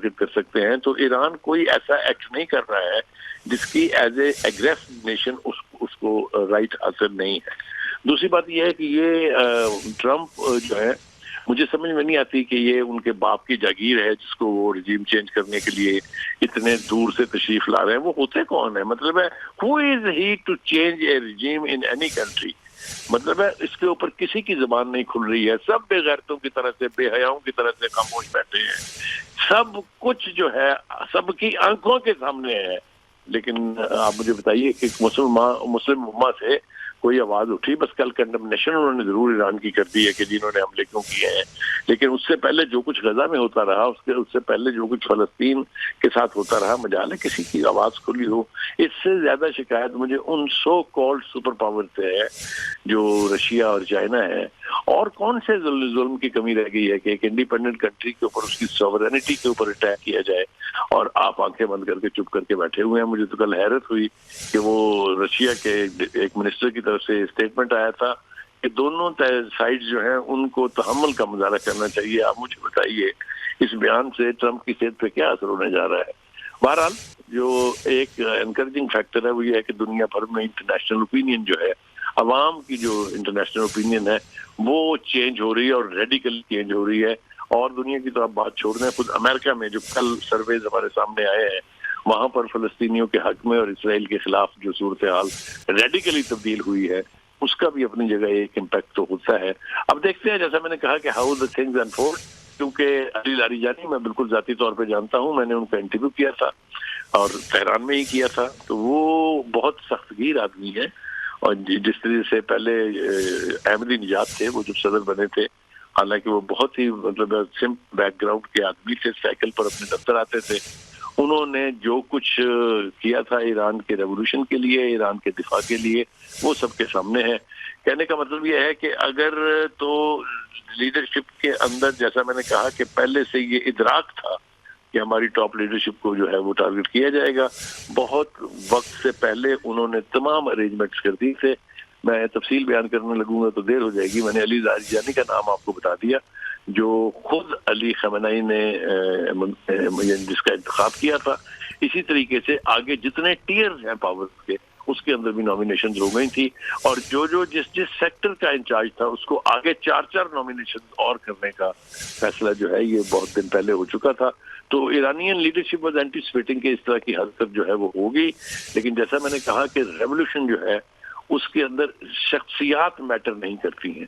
Target کر سکتے ہیں. تو ایران کوئی ایسا ایکٹ نہیں کر رہا ہے جس کی ایز اے ایگریسو نیشن اس کو رائٹ حاصل نہیں ہے. دوسری بات یہ ہے کہ یہ ٹرمپ جو ہے مجھے سمجھ میں نہیں آتی کہ یہ ان کے باپ کی جاگیر ہے جس کو وہ رجیم چینج کرنے کے لیے اتنے دور سے تشریف لا رہے ہیں. وہ ہوتے کون ہیں؟ مطلب ہے who is he to change a regime in any country؟ مطلب ہے اس کے اوپر کسی کی زبان نہیں کھل رہی ہے. سب بے غیرتوں کی طرح سے، بے حیاؤں کی طرح سے خاموش بیٹھے ہیں. سب کچھ جو ہے سب کی آنکھوں کے سامنے ہے. لیکن آپ مجھے بتائیے کہ مسلم امہ سے کوئی آواز اٹھی؟ بس کل کنڈمنیشن انہوں نے ضرور ایران کی کر دی ہے کہ جنہوں نے حملے کیوں کیے ہیں، لیکن اس سے پہلے جو کچھ غزہ میں ہوتا رہا، اس سے پہلے جو کچھ فلسطین کے ساتھ ہوتا رہا، مجال ہے کسی کی آواز کھلی ہو. اس سے زیادہ شکایت مجھے ان سو کالڈ سپر پاور سے ہے جو رشیا اور چائنا ہے. اور کون سے ظلم کی کمی رہ گئی ہے کہ ایک انڈیپینڈنٹ کنٹری کے اوپر، اس کی سوورینٹی کے اوپر اٹیک کیا جائے اور آپ آنکھیں بند کر کے چپ کر کے بیٹھے ہوئے ہیں. مجھے تو کل حیرت ہوئی کہ وہ رشیا کے ایک منسٹر کی طرف سے اسٹیٹمنٹ آیا تھا کہ دونوں سائڈ جو ہیں ان کو تحمل کا مظاہرہ کرنا چاہیے. آپ مجھے بتائیے اس بیان سے ٹرمپ کی صحت پہ کیا اثر ہونے جا رہا ہے؟ بہرحال جو ایک انکریجنگ فیکٹر ہے وہ یہ ہے کہ دنیا بھر میں انٹرنیشنل اوپینین جو ہے، عوام کی جو انٹرنیشنل اوپینین ہے وہ چینج ہو رہی ہے اور ریڈیکل چینج ہو رہی ہے. اور دنیا کی تو آپ بات چھوڑ دیں، خود امریکہ میں جو کل سرویز ہمارے سامنے آئے ہیں وہاں پر فلسطینیوں کے حق میں اور اسرائیل کے خلاف جو صورتحال ریڈیکلی تبدیل ہوئی ہے اس کا بھی اپنی جگہ ایک امپیکٹ تو ہوتا ہے. اب دیکھتے ہیں، جیسا میں نے کہا کہ ہاؤ دا تھنگز انفولڈ. کیونکہ علی لاریجانی میں بالکل ذاتی طور پہ جانتا ہوں، میں نے ان کا انٹرویو کیا تھا اور تہران میں ہی کیا تھا. تو وہ بہت سخت گیر آدمی ہے، اور جس طرح سے پہلے احمدی نژاد تھے وہ جب صدر بنے تھے، حالانکہ وہ بہت ہی مطلب سمپل بیک گراؤنڈ کے آدمی تھے، سائیکل پر اپنے دفتر آتے تھے. انہوں نے جو کچھ کیا تھا ایران کے ریولوشن کے لیے، ایران کے دفاع کے لیے، وہ سب کے سامنے ہے. کہنے کا مطلب یہ ہے کہ اگر تو لیڈرشپ کے اندر، جیسا میں نے کہا کہ پہلے سے یہ ادراک تھا کہ ہماری ٹاپ لیڈرشپ کو جو ہے وہ ٹارگٹ کیا جائے گا، بہت وقت سے پہلے انہوں نے تمام ارینجمنٹس کر دی تھے. میں تفصیل بیان کرنے لگوں گا تو دیر ہو جائے گی. میں نے علی لاریجانی کا نام آپ کو بتا دیا جو خود علی خامنہئی نے جس کا انتخاب کیا تھا. اسی طریقے سے آگے جتنے ٹیئرز ہیں پاور کے، اس کے اندر بھی نامینیشنز ہو گئی تھی، اور جو جس سیکٹر کا انچارج تھا اس کو آگے 4 نامینیشنز اور کرنے کا فیصلہ جو ہے یہ بہت دن پہلے ہو چکا تھا. تو ایرانین لیڈرشپ واز اینٹیسپیٹنگ کہ اس طرح کی حرکت جو ہے وہ ہوگی. لیکن جیسا میں نے کہا کہ ریولوشن جو ہے اس کے اندر شخصیات میٹر نہیں کرتی ہیں،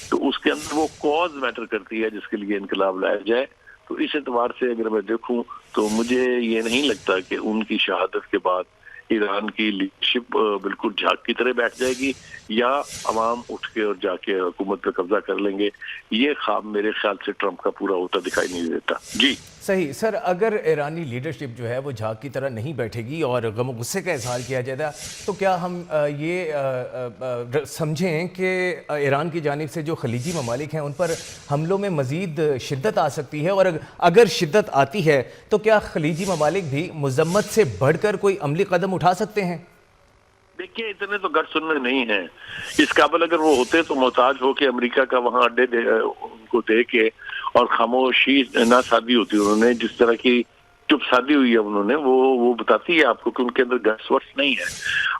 تو اس کے اندر وہ کاز میٹر کرتی ہے جس کے لیے انقلاب لایا جائے. تو اس اعتبار سے اگر میں دیکھوں تو مجھے یہ نہیں لگتا کہ ان کی شہادت کے بعد ایران کی لیڈرشپ بالکل جھاگ کی طرح بیٹھ جائے گی یا عوام اٹھ کے اور جا کے حکومت پہ قبضہ کر لیں گے. یہ خواب میرے خیال سے ٹرمپ کا پورا ہوتا دکھائی نہیں دیتا. جی صحیح سر، اگر ایرانی لیڈرشپ جو ہے وہ جھاگ کی طرح نہیں بیٹھے گی اور غم و غصے کا اظہار کیا جائے گا، تو کیا ہم یہ سمجھیں کہ ایران کی جانب سے جو خلیجی ممالک ہیں ان پر حملوں میں مزید شدت آ سکتی ہے؟ اور اگر شدت آتی ہے تو کیا خلیجی ممالک بھی مذمت سے بڑھ کر کوئی عملی قدم اٹھا سکتے ہیں؟ دیکھیے اتنے تو گر سننے نہیں ہیں اس قابل. اگر وہ ہوتے تو محتاج ہو کے امریکہ کا وہاں اڈے ان کو دے کے اور خاموشی نہ سادی ہوتی. انہوں نے جس طرح کی چپ سادی ہوئی ہے انہوں نے وہ بتاتی ہے آپ کو کہ ان کے اندر گٹس ورس نہیں ہے.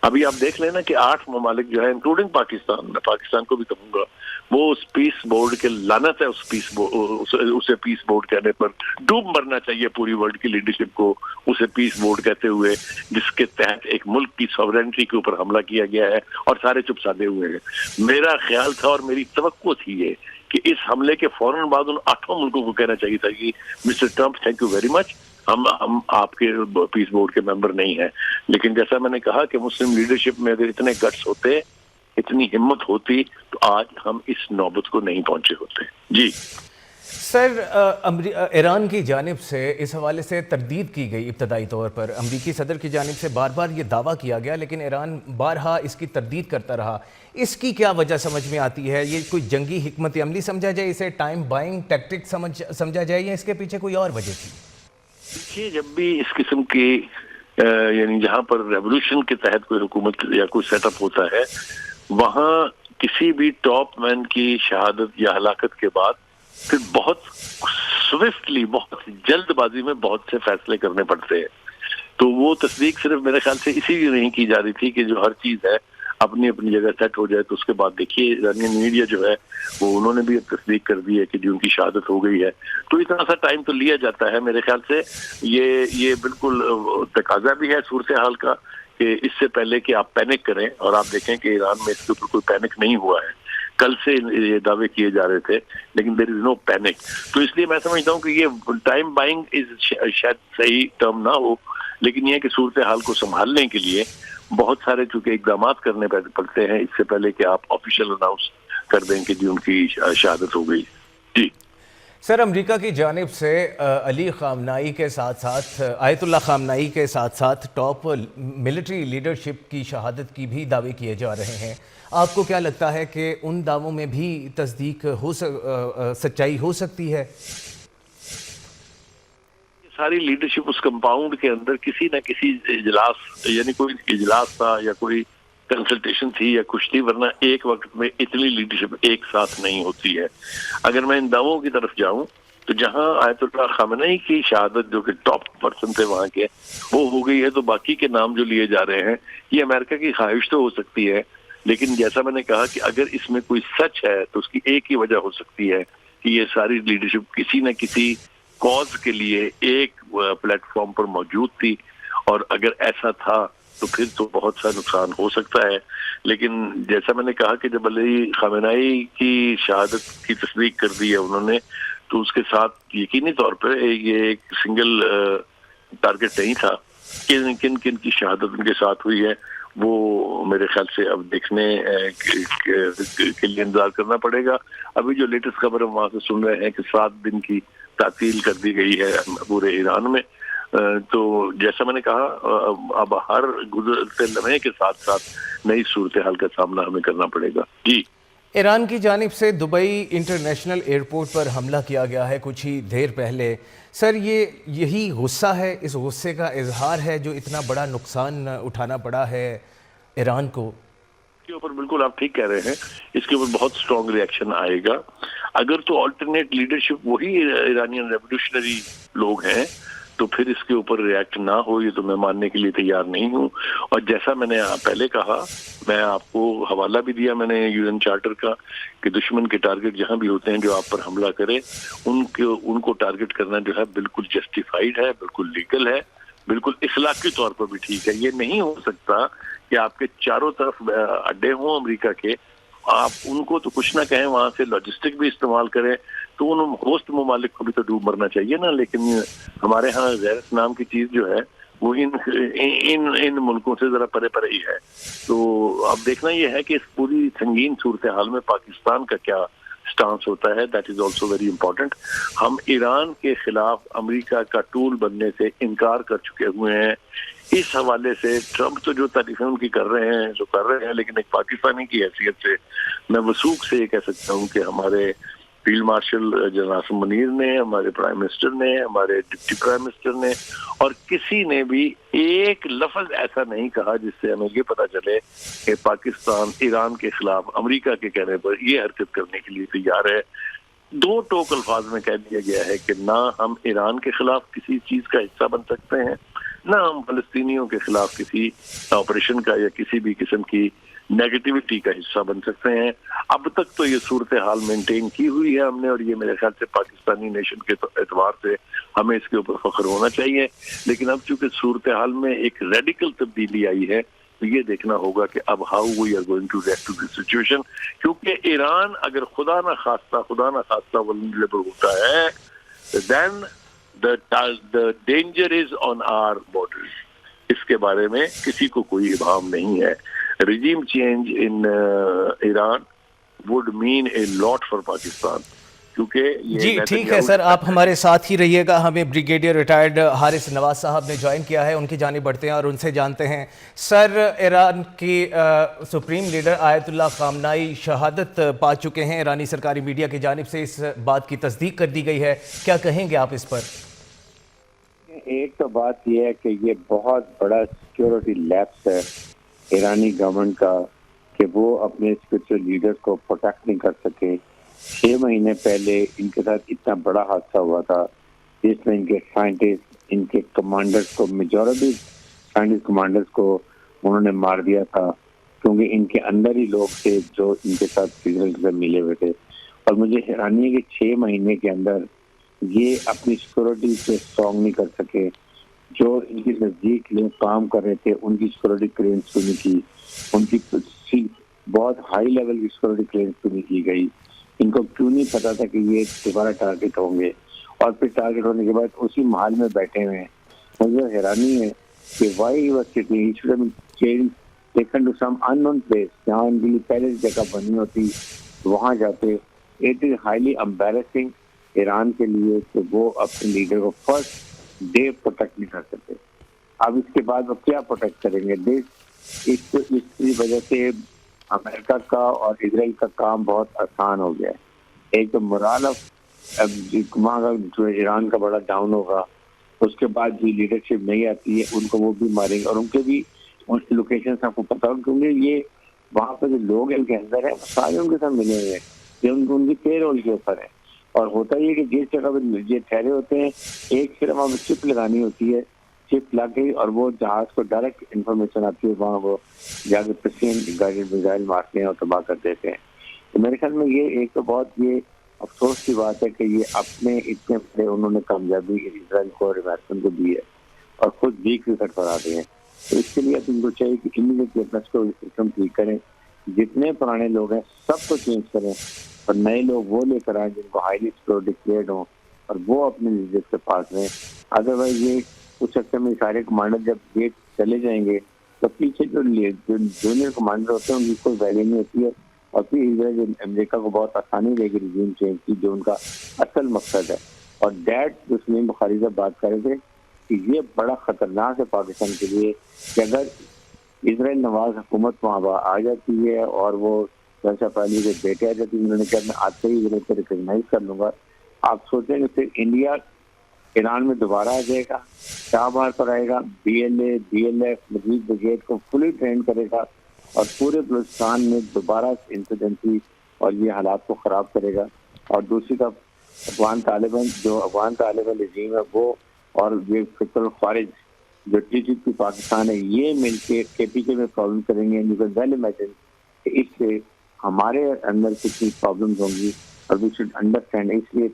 ابھی آپ دیکھ لینا کہ 8 ممالک جو ہے انکلوڈنگ پاکستان، میں پاکستان کو بھی کہوں گا، وہ اس پیس بورڈ کے لعنت ہے اسے پیس بورڈ کہنے پر. ڈوب مرنا چاہیے پوری ورلڈ کی لیڈرشپ کو اسے پیس بورڈ کہتے ہوئے، جس کے تحت ایک ملک کی سوورینٹی کے اوپر حملہ کیا گیا ہے اور سارے چپ سادے ہوئے ہیں. میرا خیال تھا اور میری توقع تھی یہ کہ اس حملے کے فوراً بعد ان 8 ملکوں کو کہنا چاہیے تھا کہ mister Trump thank you very much, ہم آپ کے پیس بورڈ کے ممبر نہیں ہیں. لیکن جیسا میں نے کہا کہ مسلم لیڈرشپ میں اگر اتنے گٹس ہوتے، اتنی ہمت ہوتی تو آج ہم اس نوبت کو نہیں پہنچے ہوتے. جی سر، ایران کی جانب سے اس حوالے سے تردید کی گئی ابتدائی طور پر. امریکی صدر کی جانب سے بار بار یہ دعویٰ کیا گیا لیکن ایران بارہا اس کی تردید کرتا رہا. اس کی کیا وجہ سمجھ میں آتی ہے؟ یہ کوئی جنگی حکمت عملی سمجھا جائے، اسے ٹائم بائنگ ٹیکٹک سمجھا جائے، یا اس کے پیچھے کوئی اور وجہ تھی؟ دیکھیے جب بھی اس قسم کی یعنی جہاں پر ریولوشن کے تحت کوئی حکومت یا کوئی سیٹ اپ ہوتا ہے، وہاں کسی بھی ٹاپ مین کی شہادت یا ہلاکت کے بعد پھر بہت سوئفٹلی، بہت جلد بازی میں بہت سے فیصلے کرنے پڑتے ہیں. تو وہ تصدیق صرف میرے خیال سے اسی لیے نہیں کی جا رہی تھی کہ جو ہر چیز ہے اپنی اپنی جگہ سیٹ ہو جائے. تو اس کے بعد دیکھیے ایرانین میڈیا جو ہے وہ انہوں نے بھی تصدیق کر دی ہے کہ جو ان کی شہادت ہو گئی ہے. تو اتنا سا ٹائم تو لیا جاتا ہے میرے خیال سے. یہ بالکل تقاضا بھی ہے صورتحال کا کہ اس سے پہلے کہ آپ پینک کریں، اور آپ دیکھیں کہ ایران میں اس کے اوپر کوئی پینک نہیں ہوا ہے. کل سے یہ دعوے کیے جا رہے تھے لیکن دیر از نو پینک. تو اس لیے میں سمجھتا ہوں کہ یہ ٹائم بائنگ شاید صحیح ٹرم نہ ہو، لیکن یہ کہ صورتحال کو سنبھالنے کے لیے بہت سارے چونکہ اقدامات کرنے پڑتے ہیں اس سے پہلے کہ آپ آفیشیل اناؤنس کر دیں کہ جی ان کی شہادت ہو گئی. جی سر، امریکہ کی جانب سے علی خامنائی کے ساتھ ساتھ آیت اللہ خامنائی کے ساتھ ساتھ ٹاپ ملٹری لیڈرشپ کی شہادت کی بھی دعوے کیے جا رہے ہیں. آپ کو کیا لگتا ہے کہ ان دعووں میں بھی تصدیق سچائی ہو سکتی ہے؟ ساری لیڈرشپ اس کمپاؤنڈ کے اندر کسی نہ کسی اجلاس، یعنی کوئی اجلاس تھا یا کوئی کنسلٹیشن تھی یا کچھ تھی، ورنہ ایک وقت میں اتنی لیڈرشپ ایک ساتھ نہیں ہوتی ہے. اگر میں ان دعووں کی طرف جاؤں تو جہاں آیت اللہ خامنئی کی شہادت جو کہ ٹاپ پرسن تھے وہاں کے وہ ہو گئی ہے، تو باقی کے نام جو لیے جا رہے ہیں یہ امریکہ کی خواہش تو ہو سکتی ہے، لیکن جیسا میں نے کہا کہ اگر اس میں کوئی سچ ہے تو اس کی ایک ہی وجہ ہو سکتی ہے کہ یہ ساری لیڈرشپ کسی نہ کسی کاز کے لیے ایک پلیٹ فارم پر موجود تھی، اور اگر ایسا تھا تو پھر تو بہت سا نقصان ہو سکتا ہے. لیکن جیسا میں نے کہا کہ جب علی خامنئی کی شہادت کی تصدیق کر دی ہے انہوں نے، تو اس کے ساتھ یقینی طور پر یہ ایک سنگل ٹارگٹ نہیں تھا. کن کن کی شہادت ان کے ساتھ ہوئی ہے وہ میرے خیال سے اب دیکھنے کے لیے انتظار کرنا پڑے گا. ابھی جو لیٹسٹ خبر ہم وہاں سے سن رہے ہیں کہ 7 دن کی تعطیل کر دی گئی ہے پورے ایران میں. تو جیسا میں نے کہا اب ہر گزرتے لمحے کے ساتھ ساتھ نئی صورتحال کا سامنا ہمیں کرنا پڑے گا. جی ایران کی جانب سے دبئی انٹرنیشنل ایئرپورٹ پر حملہ کیا گیا ہے کچھ ہی دیر پہلے. سر، یہی غصہ ہے، اس غصے کا اظہار ہے جو اتنا بڑا نقصان اٹھانا پڑا ہے ایران کو؟ اس کے اوپر بالکل آپ ٹھیک کہہ رہے ہیں، اس کے اوپر بہت سٹرونگ ری ایکشن آئے گا. اگر تو آلٹرنیٹ لیڈرشپ وہی ایرانین ریولیوشنری لوگ ہیں تو پھر اس کے اوپر ری ایکٹ نہ ہو یہ تو میں ماننے کے لیے تیار نہیں ہوں. اور جیسا میں نے پہلے کہا، میں آپ کو حوالہ بھی دیا میں نے UN چارٹر کا کہ دشمن کے ٹارگٹ جہاں بھی ہوتے ہیں جو آپ پر حملہ کرے ان کو ٹارگٹ کرنا جو ہے بالکل جسٹیفائیڈ ہے، بالکل لیگل ہے، بالکل اخلاقی طور پر بھی ٹھیک ہے. یہ نہیں ہو سکتا کہ آپ کے چاروں طرف اڈے ہوں امریکہ کے، آپ ان کو تو کچھ نہ کہیں، وہاں سے لاجسٹک بھی استعمال کریں، تو ان ہوسٹ ممالک کو بھی تو ڈوب مرنا چاہیے نا. لیکن ہمارے ہاں غیرت نام کی چیز جو ہے وہ ان ملکوں سے ذرا پرے پرے ہی ہے. تو اب دیکھنا یہ ہے کہ اس پوری سنگین صورتحال میں پاکستان کا کیا سٹانس ہوتا ہے. That is also very important. ہم ایران کے خلاف امریکہ کا ٹول بننے سے انکار کر چکے ہوئے ہیں. اس حوالے سے ٹرمپ تو جو تعریفیں ان کی کر رہے ہیں جو کر رہے ہیں، لیکن ایک پاکستانی کی حیثیت سے میں وثوق سے یہ کہہ سکتا ہوں کہ ہمارے field marshal general Asim Munir نے، ہمارے پرائم منسٹر نے، ہمارے ڈپٹی پرائم منسٹر نے، اور کسی نے بھی ایک لفظ ایسا نہیں کہا جس سے ہمیں یہ پتا چلے کہ پاکستان ایران کے خلاف امریکہ کے کہنے پر یہ حرکت کرنے کے لیے تیار ہے. 2 ٹوک الفاظ میں کہہ دیا گیا ہے کہ نہ ہم ایران کے خلاف کسی چیز کا حصہ بن سکتے ہیں، نہ ہم فلسطینیوں کے خلاف کسی آپریشن کا یا کسی بھی قسم کی نیگیٹیوٹی کا حصہ بن سکتے ہیں. اب تک تو یہ صورتحال مینٹین کی ہوئی ہے ہم نے، اور یہ میرے خیال سے پاکستانی نیشن کے اعتبار سے ہمیں اس کے اوپر فخر ہونا چاہیے. لیکن اب چونکہ صورتحال میں ایک ریڈیکل تبدیلی آئی ہے تو یہ دیکھنا ہوگا کہ اب how we are going to react to this situation. کیونکہ ایران اگر خدا نہ خواستہ ولنریبل ہوتا ہے دین the danger is on our borders. اس کے بارے میں کسی کو کوئی ابہام نہیں ہے. regime change in Iran would mean a lot for Pakistan. جی ٹھیک ہے سر، آپ ہمارے ساتھ ہی رہیے گا. ہمیں بریگیڈیئر ریٹائرڈ حارث نواز صاحب نے جوائن کیا ہے، ان کی جانب بڑھتے ہیں اور ان سے جانتے ہیں. سر، ایران کی سپریم لیڈر آیت اللہ خامنائی شہادت پا چکے ہیں. ایرانی سرکاری میڈیا کی جانب سے اس بات کی تصدیق کر دی گئی ہے. کیا کہیں گے آپ اس پر؟ ایک تو بات یہ ہے کہ یہ بہت بڑا سیکیورٹی لیپس ہے ایرانی گورنمنٹ کا کہ وہ اپنے اسپرچل لیڈر کو پروٹیکٹ نہیں کر سکے. 6 مہینے پہلے ان کے ساتھ اتنا بڑا حادثہ ہوا تھا جس میں ان کے سائنٹسٹ، ان کے کمانڈرز کو، میجورٹی سائنٹسٹ کمانڈرز کو انہوں نے مار دیا تھا، کیونکہ ان کے اندر ہی لوگ تھے جو ان کے ساتھ اسرائیل سے ملے ہوئے تھے. اور مجھے حیرانی ہے کہ 6 مہینے کے اندر یہ اپنی سیکورٹی پہ اسٹرانگ نہیں کر سکے. جو ان کے نزدیک لوگ کام کر رہے تھے ان کی سیکورٹی کلیئرنس کو نہیں کی، ان کی بہت ہائی لیول کی سیکورٹی کلیئرنس کو نہیں کی گئی. ان کو کیوں نہیں پتا تھا کہ یہ دوبارہ ٹارگٹ ہوں گے، اور پھر ٹارگٹ ہونے کے بعد اسی محل میں بیٹھے ہوئے ہیں. مجھے حیرانی ہے کہ why was sitting taken to some unknown place, جہاں ان کے لیے پہلے جگہ بنی ہوتی وہاں جاتے. It is highly embarrassing Iran کے لیے کہ وہ اپنے لیڈر کو فرسٹ ڈے پروٹیکٹ نہیں کر سکتے. اب اس کے بعد وہ کیا پروٹیکٹ کریں گے؟ اس کی وجہ سے امریکہ کا اور اسرائیل کا کام بہت آسان ہو گیا ہے. ایک تو مرال وہاں کا جو ایران کا بڑا ڈاؤن ہوگا، اس کے بعد جو لیڈرشپ نہیں آتی ہے ان کو وہ بھی ماریں گے، اور ان کے بھی ان کی لوکیشن آپ کو پتا ہو، کیونکہ یہ وہاں پہ جو لوگ ان کے اندر ہیں وہ سارے ان کے ساتھ ملے ہوئے ہیں، یہ ان کی پے رول کے اوپر ہے. اور ہوتا یہ کہ جس جگہ پہ یہ ٹھہرے ہوتے ہیں ایک صرف وہاں چپ لگانی ہوتی ہے، چپ لگ گئی اور وہ جہاز کو ڈائریکٹ انفارمیشن آتی ہے، وہاں وہ جا کے پرسین گائیڈڈ میزائل مارتے ہیں اور تباہ کر دیتے ہیں. تو میرے خیال میں یہ ایک تو بہت یہ افسوس کی بات ہے کہ یہ اپنے اتنے بڑے انہوں نے کامیابی اسرائیل کو اور امریکن کو دی ہے اور خود ویک وکٹ بنا دیے ہیں. تو اس کے لیے اب ان کو چاہیے کہ امیڈیٹلی اپنا سسٹم ٹھیک کریں، جتنے پرانے لوگ ہیں سب کو چینج کریں اور نئے لوگ وہ لے کر آئیں جن کو ہائیلی سیکورٹی کلیئرڈ ہوں اور وہ اپنے لیڈرز کے پاس رہیں. ادروائز یہ کچھ عرصے میں سارے کمانڈر جب یہ چلے جائیں گے تو پیچھے جو جونیئر کمانڈر ہوتے ہیں ان کی کوئی ویلیو نہیں ہوتی ہے، اور پھر اسرائیل امریکہ کو بہت آسانی دے گی ریجیم چینج کی، جو ان کا اصل مقصد ہے. اور دیٹ جو سلیم بخاری سے بات کر رہے تھے کہ یہ بڑا خطرناک ہے پاکستان کے لیے کہ اگر اسرائیل نواز حکومت وہاں آ جاتی ہے اور وہ جیسا پہلے کے بیٹے آ جاتی ہے، انہوں نے کہا میں آتے ہی اسرائیل کو ریکگنائز کر لوں گا. آپ سوچیں کہ پھر انڈیا ایران میں دوبارہ آ جائے گا، چابہار پر آئے گا، BLA BLF مزید بریگیڈ کو فلی ٹرین کرے گا اور پورے بلوچستان میں دوبارہ انسیڈنسی اور یہ حالات کو خراب کرے گا. اور دوسری طرف افغان طالبان رژیم ہے وہ اور یہ فکر الخوارج جو TTP پاکستان ہے یہ مل کے KPK میں پرابلم کریں گے. یو کین ویل امیجن کہ اس سے ہمارے اندر کتنی پرابلمز ہوں گی، اور وی شوڈ انڈرسٹینڈ. اس لیے